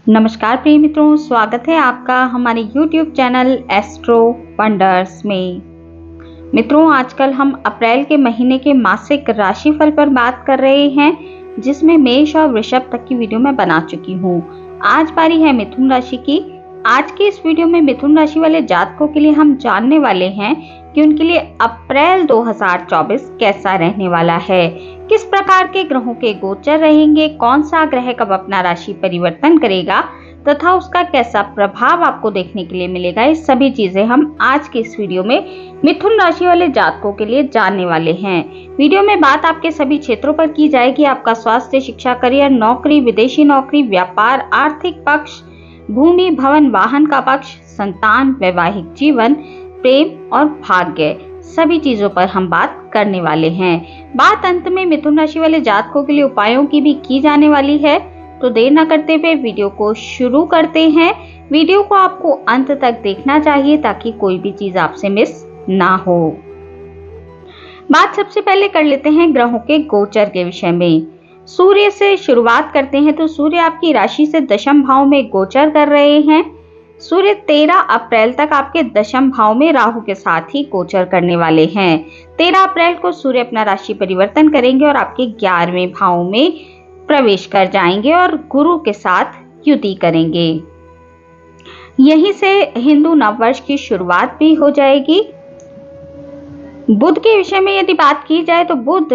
नमस्कार प्रिय मित्रों, स्वागत है आपका हमारे YouTube चैनल एस्ट्रो वंडर्स में। मित्रों, आजकल हम अप्रैल के महीने के मासिक राशिफल पर बात कर रहे हैं, जिसमें मेष और वृषभ तक की वीडियो मैं बना चुकी हूँ। आज बारी है मिथुन राशि की। आज की इस वीडियो में मिथुन राशि वाले जातकों के लिए हम जानने वाले हैं कि उनके लिए अप्रैल 2024 कैसा रहने वाला है, किस प्रकार के ग्रहों के गोचर रहेंगे, कौन सा ग्रह कब अपना राशि परिवर्तन करेगा तथा उसका कैसा प्रभाव आपको देखने के लिए मिलेगा। ये सभी चीजें हम आज के इस वीडियो में मिथुन राशि वाले जातकों के लिए जानने वाले हैं। वीडियो में बात आपके सभी क्षेत्रों पर की जाएगी। आपका स्वास्थ्य, शिक्षा, करियर, नौकरी, विदेशी नौकरी, व्यापार, आर्थिक पक्ष, भूमि, भवन, वाहन का पक्ष, संतान, वैवाहिक जीवन, प्रेम और भाग्य, सभी चीजों पर हम बात करने वाले हैं। बात अंत में मिथुन राशि वाले जातकों के लिए उपायों की भी की जाने वाली है। तो देर न करते हुए वीडियो को शुरू करते हैं। वीडियो को आपको अंत तक देखना चाहिए ताकि कोई भी चीज आपसे मिस ना हो। बात सबसे पहले कर लेते हैं ग्रहों के गोचर के विषय में। सूर्य से शुरुआत करते हैं तो सूर्य आपकी राशि से दशम भाव में गोचर कर रहे हैं। सूर्य 13 अप्रैल तक आपके दशम भाव में राहु के साथ ही गोचर करने वाले हैं। 13 अप्रैल को सूर्य अपना राशि परिवर्तन करेंगे और आपके 11वें भाव में प्रवेश कर जाएंगे और गुरु के साथ युति करेंगे। यहीं से हिंदू नववर्ष की शुरुआत भी हो जाएगी। बुध के विषय में यदि बात की जाए तो बुध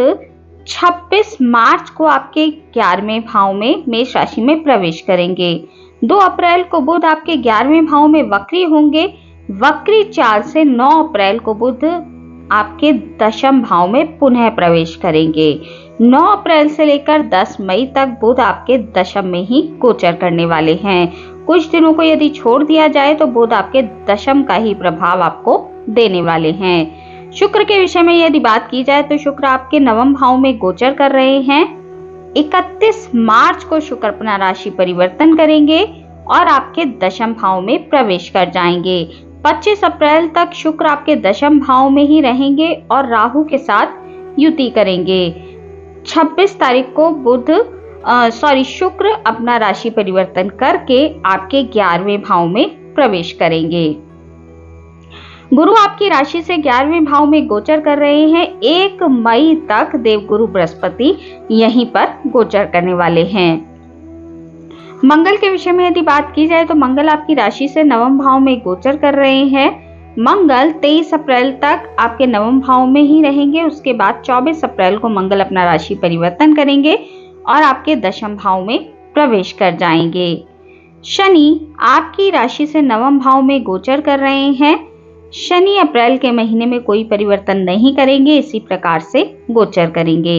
26 मार्च को आपके 11वें भाव में मेष राशि में प्रवेश करेंगे। 2 अप्रैल को बुध आपके 11वें भाव में वक्री होंगे। वक्री चाल से 9 अप्रैल को बुध आपके दशम भाव में पुनः प्रवेश करेंगे। 9 अप्रैल से लेकर 10 मई तक बुध आपके दशम में ही गोचर करने वाले हैं। कुछ दिनों को यदि छोड़ दिया जाए तो बुध आपके दशम का ही प्रभाव आपको देने वाले हैं। शुक्र के विषय में यदि बात की जाए तो शुक्र आपके नवम भाव में गोचर कर रहे हैं। 31 मार्च को शुक्र अपना राशि परिवर्तन करेंगे और आपके दशम भाव में प्रवेश कर जाएंगे। 25 अप्रैल तक शुक्र आपके दशम भाव में ही रहेंगे और राहु के साथ युति करेंगे। 26 तारीख को शुक्र अपना राशि परिवर्तन करके आपके 11वें भाव में प्रवेश करेंगे। गुरु आपकी राशि से 11वें भाव में गोचर कर रहे हैं। 1 मई तक देवगुरु बृहस्पति यहीं पर गोचर करने वाले हैं। मंगल के विषय में यदि बात की जाए तो मंगल आपकी राशि से नवम भाव में गोचर कर रहे हैं। मंगल 23 अप्रैल तक आपके नवम भाव में ही रहेंगे। उसके बाद 24 अप्रैल को मंगल अपना राशि परिवर्तन करेंगे और आपके दशम भाव में प्रवेश कर जाएंगे। शनि आपकी राशि से नवम भाव में गोचर कर रहे हैं। शनि अप्रैल के महीने में कोई परिवर्तन नहीं करेंगे, इसी प्रकार से गोचर करेंगे।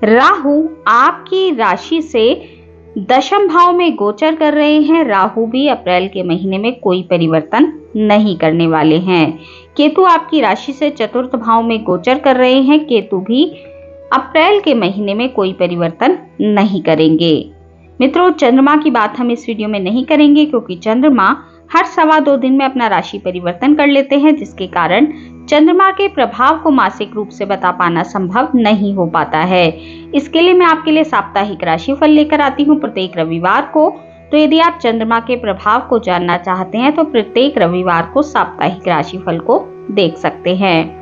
राहु आपकी राशि से दशम भाव में गोचर कर रहे हैं। राहु भी अप्रैल के महीने में कोई परिवर्तन नहीं करने वाले हैं। केतु आपकी राशि से चतुर्थ भाव में गोचर कर रहे हैं। केतु भी अप्रैल के महीने में कोई परिवर्तन नहीं करेंगे। मित्रों, चंद्रमा की बात हम इस वीडियो में नहीं करेंगे क्योंकि चंद्रमा हर 2.25 दिन में अपना राशि परिवर्तन कर लेते हैं, जिसके कारण चंद्रमा के प्रभाव को मासिक रूप से बता पाना संभव नहीं हो पाता है। इसके लिए मैं आपके लिए साप्ताहिक राशिफल लेकर आती हूँ प्रत्येक रविवार को। तो यदि आप चंद्रमा के प्रभाव को जानना चाहते हैं तो प्रत्येक रविवार को साप्ताहिक राशिफल को देख सकते हैं।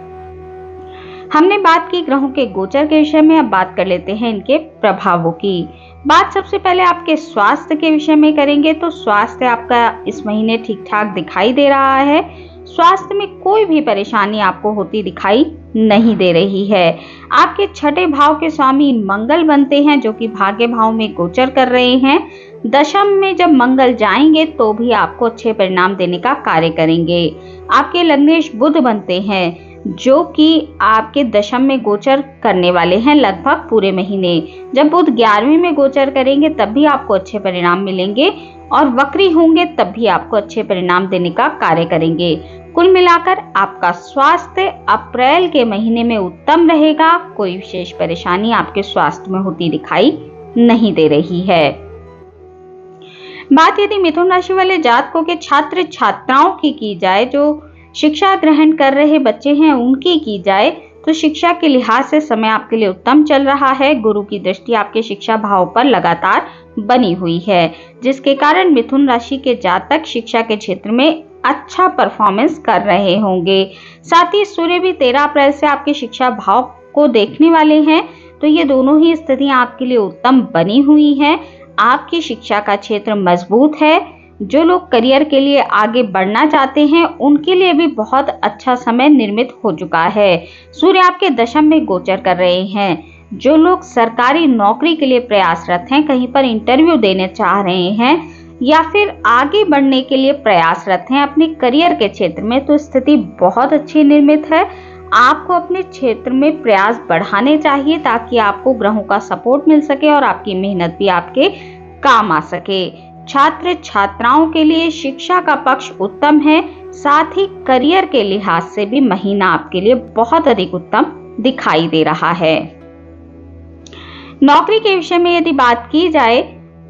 हमने बात की ग्रहों के गोचर के विषय में, अब बात कर लेते हैं इनके प्रभावों की। बात सबसे पहले आपके स्वास्थ्य के विषय में करेंगे तो स्वास्थ्य आपका इस महीने ठीक ठाक दिखाई दे रहा है। स्वास्थ्य में कोई भी परेशानी आपको होती दिखाई नहीं दे रही है। आपके 6ठे भाव के स्वामी मंगल बनते हैं, जो कि भाग्य भाव में गोचर कर रहे हैं। दशम में जब मंगल जाएंगे तो भी आपको अच्छे परिणाम देने का कार्य करेंगे। आपके लग्नेश बुध बनते हैं, जो कि आपके दशम में गोचर करने वाले हैं लगभग पूरे महीने। जब बुध 11वें में गोचर करेंगे तब भी आपको अच्छे परिणाम मिलेंगे और वक्री होंगे तब भी आपको अच्छे परिणाम देने का कार्य करेंगे। कुल मिलाकर आपका स्वास्थ्य अप्रैल के महीने में उत्तम रहेगा। कोई विशेष परेशानी आपके स्वास्थ्य में होती दिखाई नहीं दे रही है। बात यदि मिथुन राशि वाले जातकों के छात्र छात्राओं की जाए, जो शिक्षा ग्रहण कर रहे बच्चे हैं उनकी की जाए, तो शिक्षा के लिहाज से समय आपके लिए उत्तम चल रहा है। गुरु की दृष्टि आपके शिक्षा भाव पर लगातार बनी हुई है, जिसके कारण मिथुन राशि के जातक शिक्षा के क्षेत्र में अच्छा परफॉर्मेंस कर रहे होंगे। साथ ही सूर्य भी 13 अप्रैल से आपके शिक्षा भाव को देखने वाले हैं, तो ये दोनों ही स्थितियां आपके लिए उत्तम बनी हुई हैं। आपकी शिक्षा का क्षेत्र मजबूत है। जो लोग करियर के लिए आगे बढ़ना चाहते हैं उनके लिए भी बहुत अच्छा समय निर्मित हो चुका है। सूर्य आपके दशम में गोचर कर रहे हैं। जो लोग सरकारी नौकरी के लिए प्रयासरत हैं, कहीं पर इंटरव्यू देने चाह रहे हैं या फिर आगे बढ़ने के लिए प्रयासरत हैं अपने करियर के क्षेत्र में, तो स्थिति बहुत अच्छी निर्मित है। आपको अपने क्षेत्र में प्रयास बढ़ाने चाहिए ताकि आपको ग्रहों का सपोर्ट मिल सके और आपकी मेहनत भी आपके काम आ सके। छात्र छात्राओं के लिए शिक्षा का पक्ष उत्तम है, साथ ही करियर के लिहाज से भी महीना आपके लिए बहुत अधिक उत्तम दिखाई दे रहा है। नौकरी के विषय में यदि बात की जाए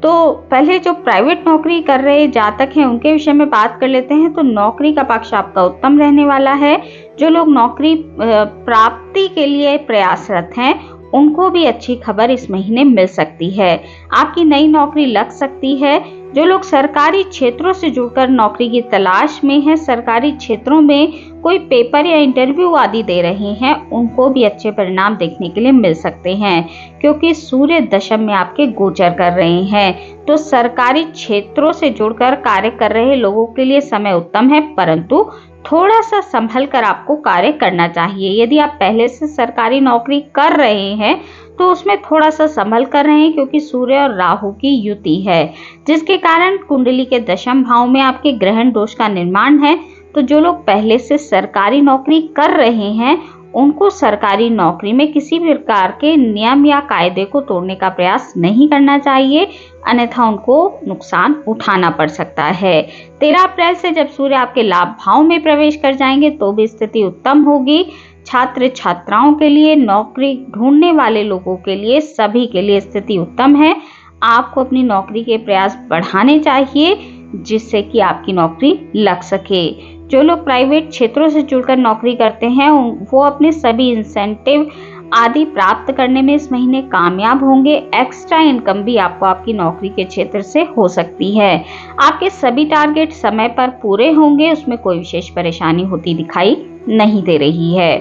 तो पहले जो प्राइवेट नौकरी कर रहे जातक हैं उनके विषय में बात कर लेते हैं। तो नौकरी का पक्ष आपका उत्तम रहने वाला है। जो लोग नौकरी प्राप्ति के लिए प्रयासरत हैं उनको भी अच्छी खबर इस महीने मिल सकती है। आपकी नई नौकरी लग सकती है। जो लोग सरकारी क्षेत्रों से जुड़कर नौकरी की तलाश में हैं, सरकारी क्षेत्रों में कोई पेपर या इंटरव्यू आदि दे रहे हैं, उनको भी अच्छे परिणाम देखने के लिए मिल सकते हैं, क्योंकि सूर्य दशम में आपके गोचर कर रहे हैं। तो सरकारी क्षेत्रों से जुड़कर कार्य कर रहे लोगों के लिए समय उत्तम है, परंतु थोड़ा सा संभल कर आपको कार्य करना चाहिए। यदि आप पहले से सरकारी नौकरी कर रहे हैं तो उसमें थोड़ा सा संभल कर रहे हैं, क्योंकि सूर्य और राहु की युति है, जिसके कारण कुंडली के दशम भाव में आपके ग्रहण दोष का निर्माण है। तो जो लोग पहले से सरकारी नौकरी कर रहे हैं उनको सरकारी नौकरी में किसी भी प्रकार के नियम या कायदे को तोड़ने का प्रयास नहीं करना चाहिए, अन्यथा उनको नुकसान उठाना पड़ सकता है। 13 अप्रैल से जब सूर्य आपके लाभ भाव में प्रवेश कर जाएंगे तो भी स्थिति उत्तम होगी। छात्र छात्राओं के लिए, नौकरी ढूंढने वाले लोगों के लिए, सभी के लिए स्थिति उत्तम है। आपको अपनी नौकरी के प्रयास बढ़ाने चाहिए जिससे कि आपकी नौकरी लग सके। जो लोग प्राइवेट क्षेत्रों से जुड़कर नौकरी करते हैं वो अपने सभी इंसेंटिव आदि प्राप्त करने में इस महीने कामयाब होंगे। एक्स्ट्रा इनकम भी आपको आपकी नौकरी के क्षेत्र से हो सकती है। आपके सभी टारगेट समय पर पूरे होंगे, उसमें कोई विशेष परेशानी होती दिखाई नहीं दे रही है।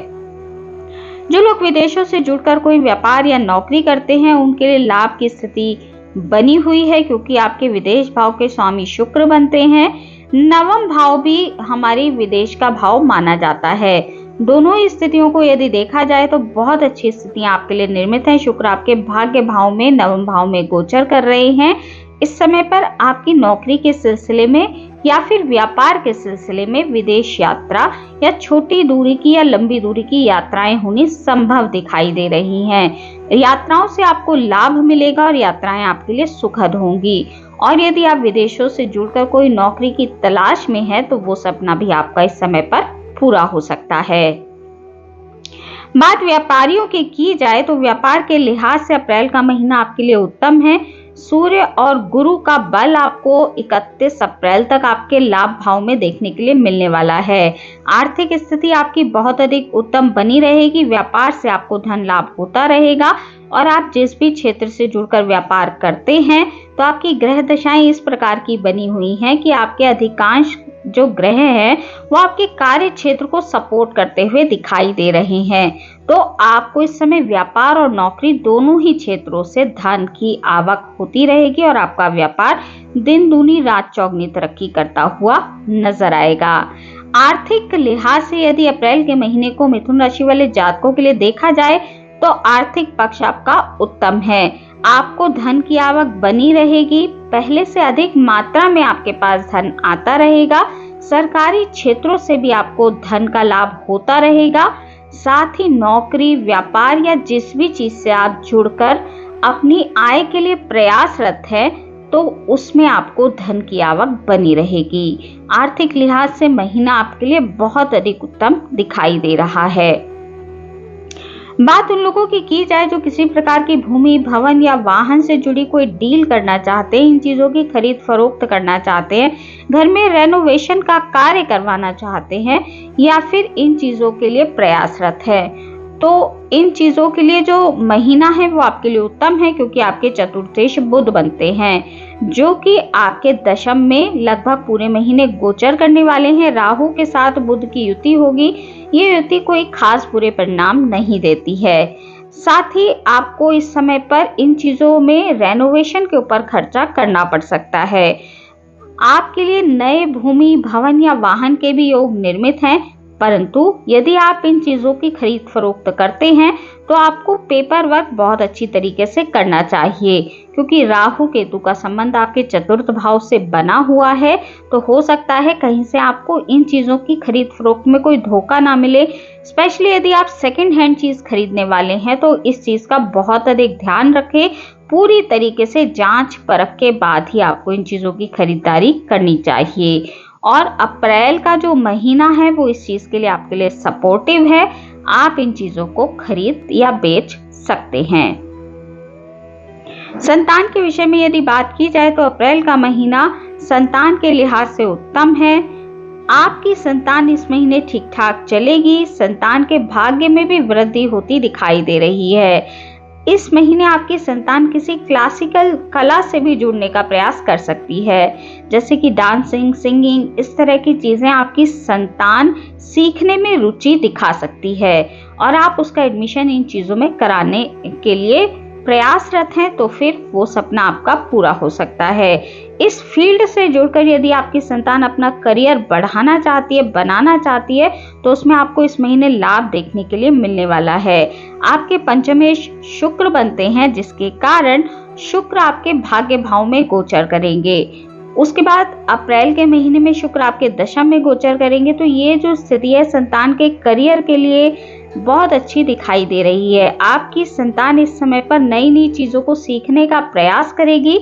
जो लोग विदेशों से जुड़कर कोई व्यापार या नौकरी करते हैं उनके लिए लाभ की स्थिति बनी हुई है, क्योंकि आपके विदेश भाव के स्वामी शुक्र बनते हैं। नवम भाव भी हमारी विदेश का भाव माना जाता है। दोनों ही स्थितियों को यदि देखा जाए तो बहुत अच्छी स्थितियां आपके लिए निर्मित हैं। शुक्र आपके भाग्य भाव में, नवम भाव में गोचर कर रहे हैं। इस समय पर आपकी नौकरी के सिलसिले में या फिर व्यापार के सिलसिले में विदेश यात्रा या छोटी दूरी की या लंबी दूरी की यात्राएं होनी संभव दिखाई दे रही हैं। यात्राओं से आपको लाभ मिलेगा और यात्राएं आपके लिए सुखद होंगी। और यदि आप विदेशों से जुड़कर कोई नौकरी की तलाश में है तो वो सपना भी आपका इस समय पर पूरा हो सकता है। बात व्यापारियों की जाए तो व्यापार के लिहाज से अप्रैल का महीना आपके लिए उत्तम है। सूर्य और गुरु का बल आपको 31 अप्रैल तक आपके लाभ भाव में देखने के लिए मिलने वाला है। आर्थिक स्थिति आपकी बहुत अधिक उत्तम बनी रहेगी। व्यापार से आपको धन लाभ होता रहेगा और आप जिस भी क्षेत्र से जुड़कर व्यापार करते हैं तो आपकी ग्रह दशाएं इस प्रकार की बनी हुई हैं कि आपके अधिकांश जो ग्रह हैं वो आपके कार्य क्षेत्र को सपोर्ट करते हुए दिखाई दे रहे हैं। तो आपको इस समय व्यापार और नौकरी दोनों ही क्षेत्रों से धन की आवक होती रहेगी और आपका व्यापार दिन दूनी रात चौगनी तरक्की करता हुआ नजर आएगा। आर्थिक लिहाज से यदि अप्रैल के महीने को मिथुन राशि वाले जातकों के लिए देखा जाए तो आर्थिक पक्ष आपका उत्तम है। आपको धन की आवक बनी रहेगी। पहले से अधिक मात्रा में आपके पास धन आता रहेगा। सरकारी क्षेत्रों से भी आपको धन का लाभ होता रहेगा। साथ ही नौकरी, व्यापार या जिस भी चीज से आप जुड़कर अपनी आय के लिए प्रयासरत है तो उसमें आपको धन की आवक बनी रहेगी। आर्थिक लिहाज से महीना आपके लिए बहुत अधिक उत्तम दिखाई दे रहा है। बात उन लोगों की जाए जो किसी प्रकार की भूमि, भवन या वाहन से जुड़ी कोई डील करना चाहते हैं, इन चीजों की खरीद फरोख्त करना चाहते हैं, घर में रेनोवेशन का कार्य करवाना चाहते हैं या फिर इन चीजों के लिए प्रयासरत है। तो इन चीजों के लिए जो महीना है वो आपके लिए उत्तम है, क्योंकि आपके चतुर्थेश बुध बनते हैं जो कि आपके दशम में लगभग पूरे महीने गोचर करने वाले हैं। राहु के साथ बुध की युति होगी। ये युति कोई खास बुरे परिणाम नहीं देती है। साथ ही आपको इस समय पर इन चीजों में रेनोवेशन के ऊपर खर्चा करना पड़ सकता है। आपके लिए नए भूमि, भवन या वाहन के भी योग निर्मित हैं, परंतु यदि आप इन चीजों की खरीद फरोख्त करते हैं तो आपको पेपर वर्क बहुत अच्छी तरीके से करना चाहिए, क्योंकि राहु केतु का संबंध आपके चतुर्थ भाव से बना हुआ है। तो हो सकता है कहीं से आपको इन चीजों की खरीद फरोख्त में कोई धोखा ना मिले। स्पेशली यदि आप सेकेंड हैंड चीज खरीदने वाले हैं तो इस चीज का बहुत अधिक ध्यान रखें। पूरी तरीके से जांच परख के बाद ही आपको इन चीजों की खरीदारी करनी चाहिए। और अप्रैल का जो महीना है वो इस चीज के लिए आपके लिए सपोर्टिव है। आप इन चीजों को खरीद या बेच सकते हैं। संतान के विषय में यदि बात की जाए तो अप्रैल का महीना संतान के लिहाज से उत्तम है। आपकी संतान इस महीने ठीक ठाक चलेगी। संतान के भाग्य में भी वृद्धि होती दिखाई दे रही है। इस महीने आपकी संतान किसी क्लासिकल कला से भी जुड़ने का प्रयास कर सकती है, जैसे कि डांसिंग, सिंगिंग, इस तरह की चीजें आपकी संतान सीखने में रुचि दिखा सकती है और आप उसका एडमिशन इन चीजों में कराने के लिए प्रयासरत हैं, तो फिर वो सपना आपका पूरा हो सकता है। इस फील्ड से जुड़कर यदि आपकी संतान अपना करियर बढ़ाना चाहती है, बनाना चाहती है, तो उसमें आपको इस महीने लाभ देखने के लिए मिलने वाला है। आपके पंचमेश शुक्र बनते हैं, जिसके कारण शुक्र आपके भाग्य भाव में गोचर करेंगे। उसके बाद अप्रैल के महीने में शुक्र आपके दशम में गोचर करेंगे। तो ये जो स्थिति है संतान के करियर के लिए बहुत अच्छी दिखाई दे रही है। आपकी संतान इस समय पर नई नई चीजों को सीखने का प्रयास करेगी,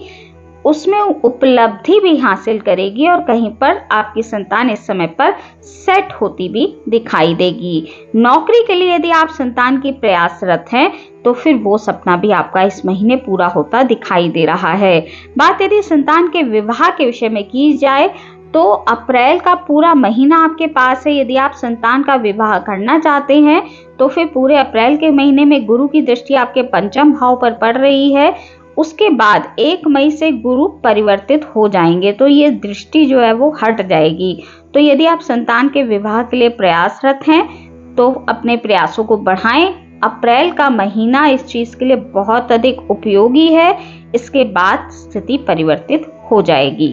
उसमें उपलब्धि भी हासिल करेगी और कहीं पर आपकी संतान इस समय पर सेट होती भी दिखाई देगी। नौकरी के लिए यदि आप संतान की प्रयासरत हैं तो फिर वो सपना भी आपका इस महीने पूरा होता दिखाई दे रहा है। बात यदि संतान के विवाह के विषय में की जाए तो अप्रैल का पूरा महीना आपके पास है। यदि आप संतान का विवाह करना चाहते हैं तो फिर पूरे अप्रैल के महीने में गुरु की दृष्टि आपके पंचम भाव पर पड़ रही है। उसके बाद 1 मई से गुरु परिवर्तित हो जाएंगे, तो ये दृष्टि जो है वो हट जाएगी। तो यदि आप संतान के विवाह के लिए प्रयासरत हैं तो अपने प्रयासों को बढ़ाएं। अप्रैल का महीना इस चीज के लिए बहुत अधिक उपयोगी है। इसके बाद स्थिति परिवर्तित हो जाएगी।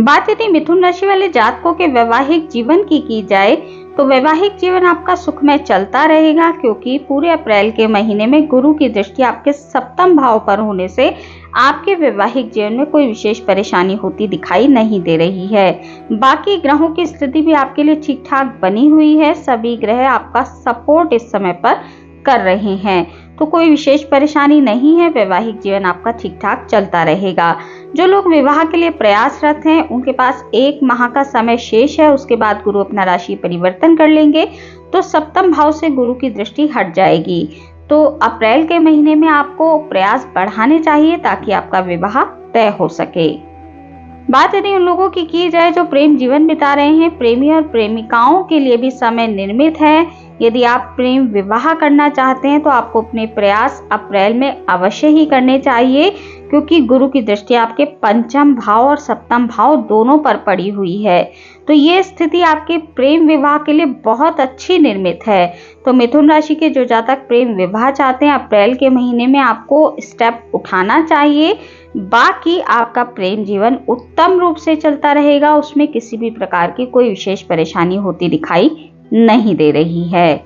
बात यदि मिथुन राशि वाले जातकों के वैवाहिक जीवन की जाए तो वैवाहिक जीवन आपका सुखमय चलता रहेगा, क्योंकि पूरे अप्रैल के महीने में गुरु की दृष्टि आपके सप्तम भाव पर होने से आपके वैवाहिक जीवन में कोई विशेष परेशानी होती दिखाई नहीं दे रही है। बाकी ग्रहों की स्थिति भी आपके लिए ठीक ठाक बनी हुई है। सभी ग्रह आपका सपोर्ट इस समय पर कर रहे हैं, तो कोई विशेष परेशानी नहीं है। वैवाहिक जीवन आपका ठीक ठाक चलता रहेगा। जो लोग विवाह के लिए प्रयासरत हैं उनके पास 1 माह का समय शेष है। उसके बाद गुरु अपना राशि परिवर्तन कर लेंगे तो सप्तम भाव से गुरु की दृष्टि हट जाएगी। तो अप्रैल के महीने में आपको प्रयास बढ़ाने चाहिए ताकि आपका विवाह तय हो सके। बात यदि उन लोगों की जाए जो प्रेम जीवन बिता रहे हैं, प्रेमी और प्रेमिकाओं के लिए भी समय निर्मित है। यदि आप प्रेम विवाह करना चाहते हैं तो आपको अपने प्रयास अप्रैल में अवश्य ही करने चाहिए, क्योंकि गुरु की दृष्टि आपके पंचम भाव और सप्तम भाव दोनों पर पड़ी हुई है। तो ये स्थिति आपके प्रेम विवाह के लिए बहुत अच्छी निर्मित है। तो मिथुन राशि के जो जातक प्रेम विवाह चाहते हैं, अप्रैल के महीने में आपको स्टेप उठाना चाहिए। बाकी आपका प्रेम जीवन उत्तम रूप से चलता रहेगा, उसमें किसी भी प्रकार की कोई विशेष परेशानी होती दिखाई नहीं दे रही है।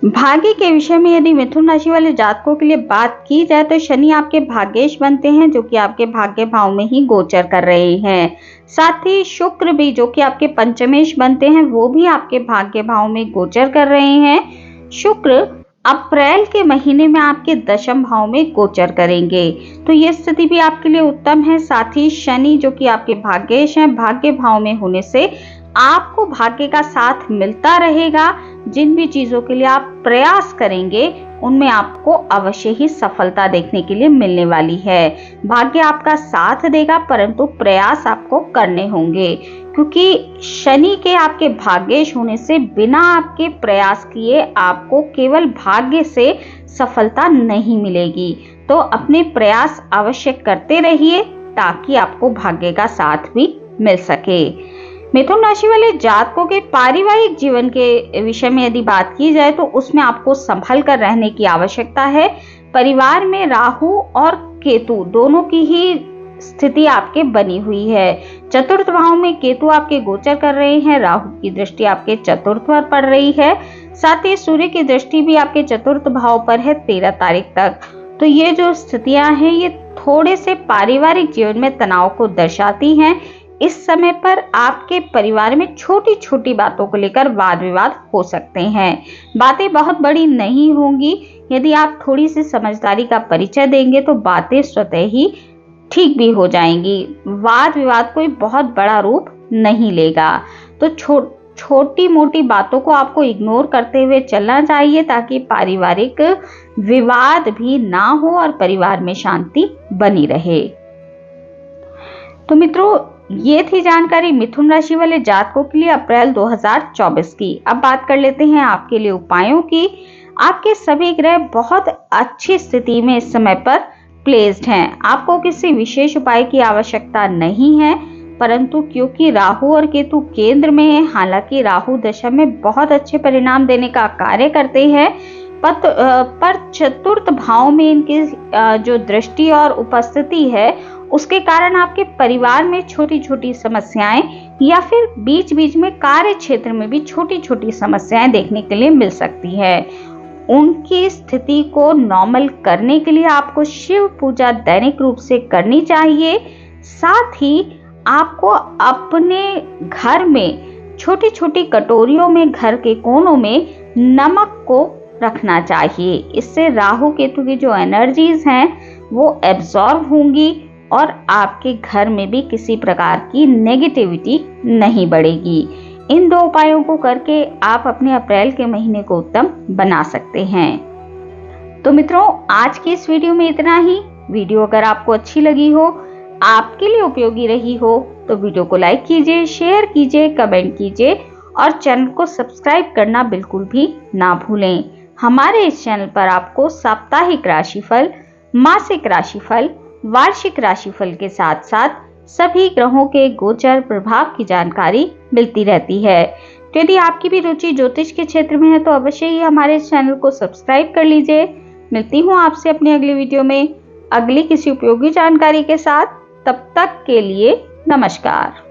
भाग्य के विषय में यदि मिथुन राशि वाले जातकों के लिए बात की जाए तो शनि आपके भाग्येश बनते हैं, जो कि आपके भाग्य भाव में ही गोचर कर रहे हैं। साथ ही शुक्र भी जो कि आपके पंचमेश बनते हैं, वो भी आपके भाग्य भाव में गोचर कर रहे हैं। शुक्र अप्रैल के महीने में आपके दशम भाव में गोचर करेंगे, तो ये स्थिति भी आपके लिए उत्तम है। साथ ही शनि जो कि आपके भाग्येश हैं, भाग्य भाव में होने से आपको भाग्य का साथ मिलता रहेगा। जिन भी चीजों के लिए आप प्रयास करेंगे उनमें आपको अवश्य ही सफलता देखने के लिए मिलने वाली है। भाग्य आपका साथ देगा, परंतु प्रयास आपको करने होंगे, क्योंकि शनि के आपके भाग्येश होने से बिना आपके प्रयास किए आपको केवल भाग्य से सफलता नहीं मिलेगी। तो अपने प्रयास अवश्य करते रहिए ताकि आपको भाग्य का साथ भी मिल सके। मिथुन राशि वाले जातकों के पारिवारिक जीवन के विषय में यदि बात की जाए तो उसमें आपको संभल कर रहने की आवश्यकता है। परिवार में राहु और केतु दोनों की ही स्थिति आपके बनी हुई है। चतुर्थ भाव में केतु आपके गोचर कर रहे हैं, राहु की दृष्टि आपके चतुर्थ पर पड़ रही है, साथ ही सूर्य की दृष्टि भी आपके चतुर्थ भाव पर है 13 तारीख तक। तो ये जो स्थितियां हैं ये थोड़े से पारिवारिक जीवन में तनाव को दर्शाती हैं। इस समय पर आपके परिवार में छोटी छोटी बातों को लेकर वाद विवाद हो सकते हैं। बातें बहुत बड़ी नहीं होंगी, यदि आप थोड़ी सी समझदारी का परिचय देंगे तो बातें स्वतः ही ठीक भी हो जाएंगी। वाद विवाद कोई बहुत बड़ा रूप नहीं लेगा। तो छोटी मोटी बातों को आपको इग्नोर करते हुए चलना चाहिए ताकि पारिवारिक विवाद भी ना हो और परिवार में शांति बनी रहे। तो मित्रों, ये थी जानकारी मिथुन राशि वाले जातकों के लिए अप्रैल 2024 की। अब बात कर लेते हैं आपके लिए उपायों की। आपके सभी ग्रह बहुत अच्छी स्थिति में इस समय पर प्लेस्ड हैं। आपको किसी विशेष उपाय की आवश्यकता नहीं है, परंतु क्योंकि राहु और केतु केंद्र में है, हालांकि राहु दशा में बहुत अच्छे परिणाम देने का कार्य करते हैं, पर चतुर्थ भाव में इनकी जो दृष्टि और उपस्थिति है उसके कारण आपके परिवार में छोटी छोटी समस्याएं या फिर बीच बीच में कार्य क्षेत्र में भी छोटी छोटी समस्याएं देखने के लिए मिल सकती है। उनकी स्थिति को नॉर्मल करने के लिए आपको शिव पूजा दैनिक रूप से करनी चाहिए। साथ ही आपको अपने घर में छोटी छोटी कटोरियों में घर के कोनों में नमक को रखना चाहिए। इससे राहु केतु की जो एनर्जीज हैं वो एब्जॉर्ब होंगी और आपके घर में भी किसी प्रकार की नेगेटिविटी नहीं बढ़ेगी। इन 2 उपायों को करके आप अपने अप्रैल के महीने को उत्तम बना सकते हैं। तो मित्रों, आज की इस वीडियो में इतना ही। वीडियो अगर आपको अच्छी लगी हो, आपके लिए उपयोगी रही हो, तो वीडियो को लाइक कीजिए, शेयर कीजिए, कमेंट कीजिए और चैनल को सब्सक्राइब करना बिल्कुल भी ना भूलें। हमारे इस चैनल पर आपको साप्ताहिक राशिफल, मासिक राशिफल, वार्षिक राशिफल के साथ साथ सभी ग्रहों के गोचर प्रभाव की जानकारी मिलती रहती है। तो यदि आपकी भी रुचि ज्योतिष के क्षेत्र में है तो अवश्य ही हमारे चैनल को सब्सक्राइब कर लीजिए। मिलती हूँ आपसे अपनी अगली वीडियो में अगली किसी उपयोगी जानकारी के साथ। तब तक के लिए नमस्कार।